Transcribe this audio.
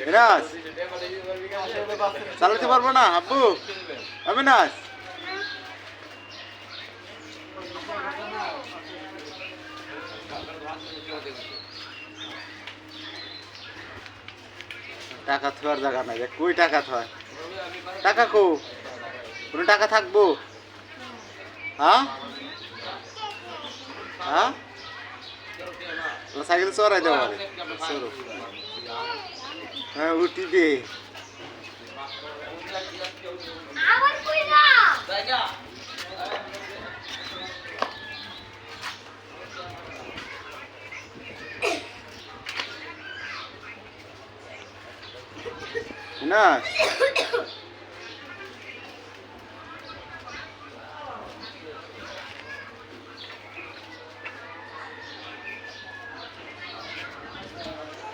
মিনাস চালাতে পারবো না আব্বু মিনাস টাকা থাকার জায়গা নাই কই টাকা থয় টাকা কো কোনো টাকা থাকবো হ্যাঁ হ্যাঁ সাইকেল চড়াই দেবো হ্যাঁ উঠি দে না